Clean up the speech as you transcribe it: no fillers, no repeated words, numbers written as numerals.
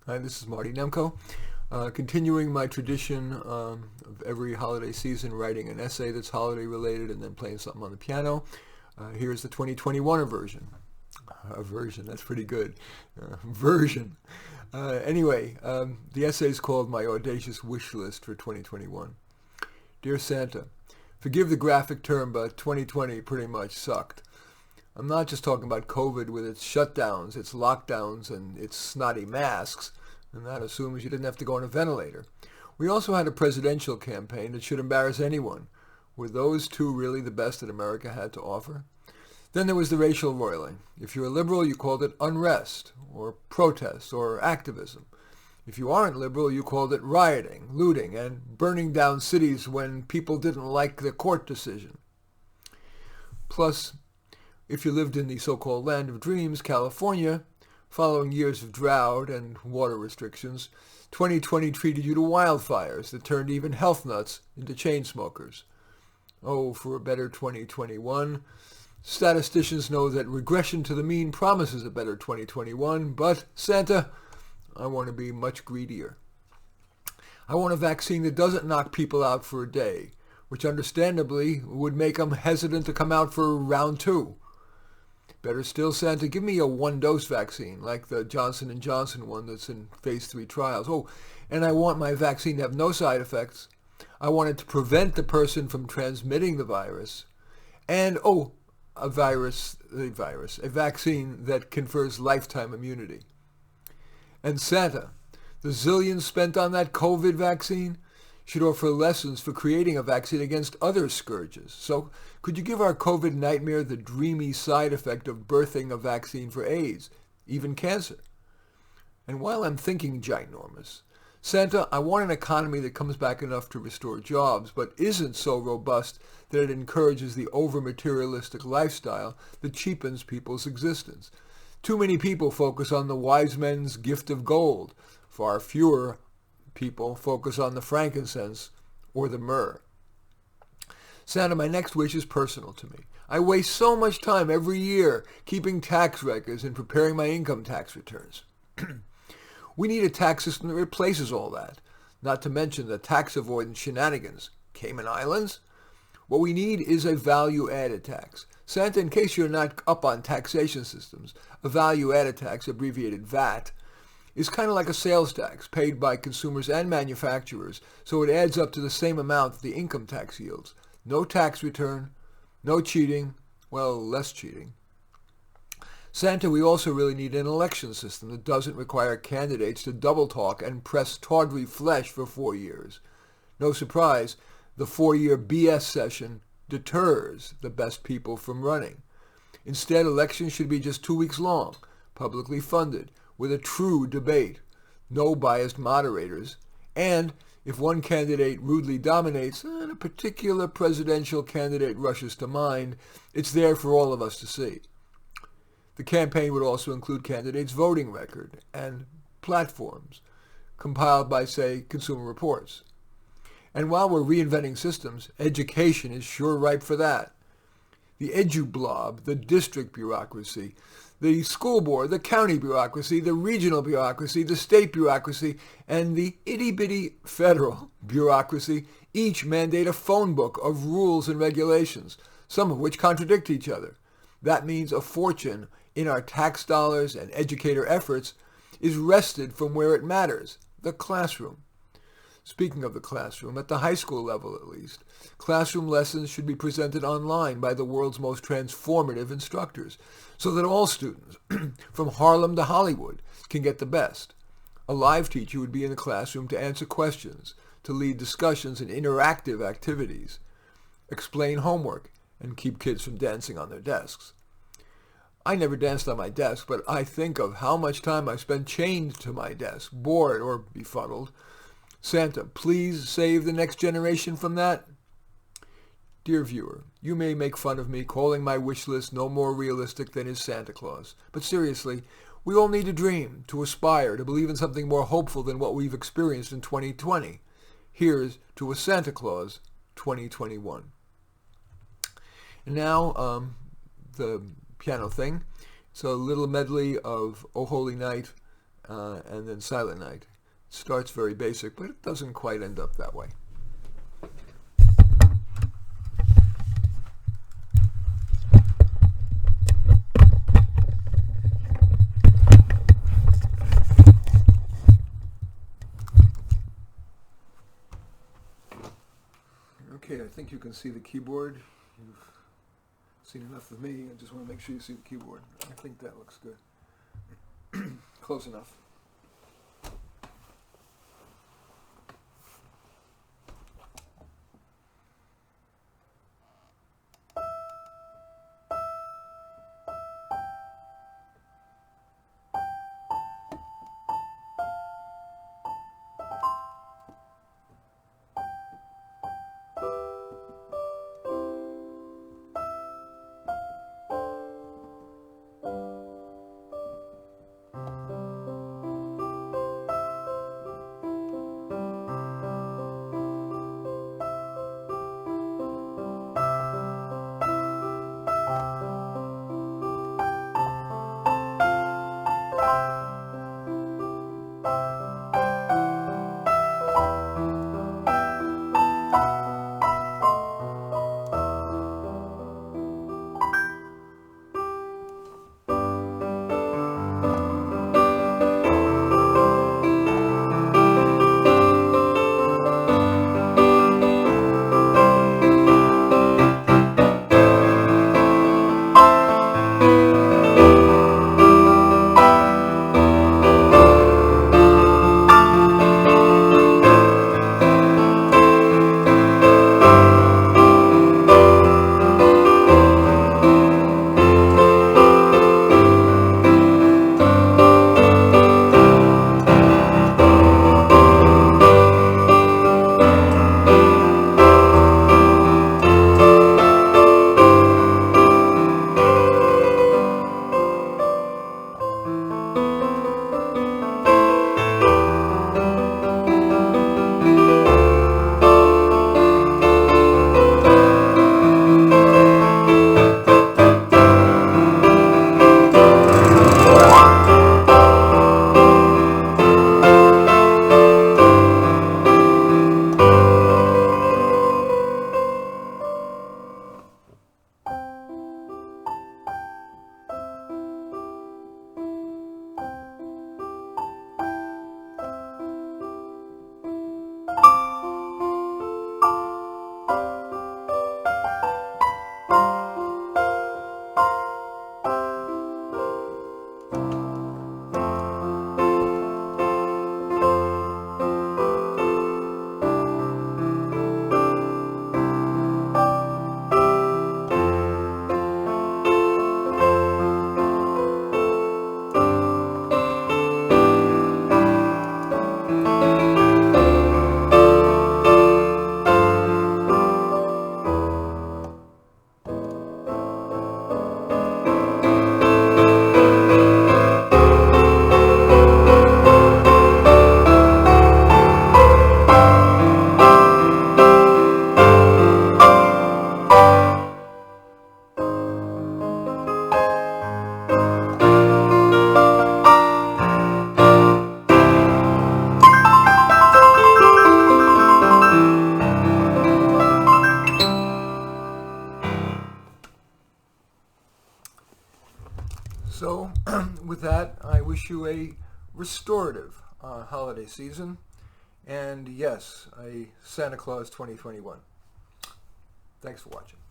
Hi, this is Marty Nemko. Continuing my tradition of every holiday season writing an essay that's holiday related and then playing something on the piano. Here's the 2021 version. A version, that's pretty good. Version. The essay is called My Audacious Wish List for 2021. Dear Santa, forgive the graphic term, but 2020 pretty much sucked. I'm not just talking about COVID with its shutdowns, its lockdowns, and its snotty masks, and that assumes you didn't have to go on a ventilator. We also had a presidential campaign that should embarrass anyone. Were those two really the best that America had to offer? Then there was the racial roiling. If you're a liberal, you called it unrest, or protest, or activism. If you aren't liberal, you called it rioting, looting, and burning down cities when people didn't like the court decision. Plus, if you lived in the so-called land of dreams, California, following years of drought and water restrictions, 2020 treated you to wildfires that turned even health nuts into chain smokers. Oh, for a better 2021. Statisticians know that regression to the mean promises a better 2021, but Santa, I want to be much greedier. I want a vaccine that doesn't knock people out for a day, which understandably would make them hesitant to come out for round two. Better still, Santa, give me a one-dose vaccine, like the Johnson & Johnson one that's in phase 3 trials. Oh, and I want my vaccine to have no side effects. I want it to prevent the person from transmitting the virus. And, a vaccine that confers lifetime immunity. And Santa, the zillions spent on that COVID vaccine should offer lessons for creating a vaccine against other scourges. So could you give our COVID nightmare the dreamy side effect of birthing a vaccine for AIDS, even cancer? And while I'm thinking ginormous, Santa, I want an economy that comes back enough to restore jobs, but isn't so robust that it encourages the over-materialistic lifestyle that cheapens people's existence. Too many people focus on the wise men's gift of gold. Far fewer people focus on the frankincense or the myrrh. Santa, my next wish is personal to me. I waste so much time every year keeping tax records and preparing my income tax returns. We need a tax system that replaces all that, not to mention the tax avoidance shenanigans. Cayman Islands? What we need is a value-added tax. Santa, in case you're not up on taxation systems, a value-added tax, abbreviated VAT, is kind of like a sales tax paid by consumers and manufacturers, so it adds up to the same amount that the income tax yields. No tax return, no cheating, well, less cheating. Santa, we also really need an election system that doesn't require candidates to double talk and press tawdry flesh for 4 years. No surprise, the 4-year BS session deters the best people from running. Instead, elections should be just 2 weeks long, publicly funded, with a true debate, no biased moderators, and if one candidate rudely dominates and a particular presidential candidate rushes to mind, it's there for all of us to see. The campaign would also include candidates' voting record and platforms, compiled by, say, Consumer Reports. And while we're reinventing systems, education is sure ripe for that. The edu-blob, the district bureaucracy, the school board, the county bureaucracy, the regional bureaucracy, the state bureaucracy, and the itty-bitty federal bureaucracy each mandate a phone book of rules and regulations, some of which contradict each other. That means a fortune in our tax dollars and educator efforts is wrested from where it matters, the classroom. Speaking of the classroom, at the high school level at least, classroom lessons should be presented online by the world's most transformative instructors, so that all students, from Harlem to Hollywood, can get the best. A live teacher would be in the classroom to answer questions, to lead discussions and interactive activities, explain homework, and keep kids from dancing on their desks. I never danced on my desk, but I think of how much time I spent chained to my desk, bored or befuddled. Santa, please save the next generation from that. Dear viewer, you may make fun of me calling my wish list no more realistic than is Santa Claus. But seriously, we all need to dream, to aspire, to believe in something more hopeful than what we've experienced in 2020. Here's to a Santa Claus 2021. And now, the piano thing. It's a little medley of O Holy Night and then Silent Night. It starts very basic, but it doesn't quite end up that way. Okay, I think you can see the keyboard. You've seen enough of me. I just want to make sure you see the keyboard. I think that looks good. Close enough. So with that, I wish you a restorative holiday season. And yes, a Santa Claus 2021. Thanks for watching.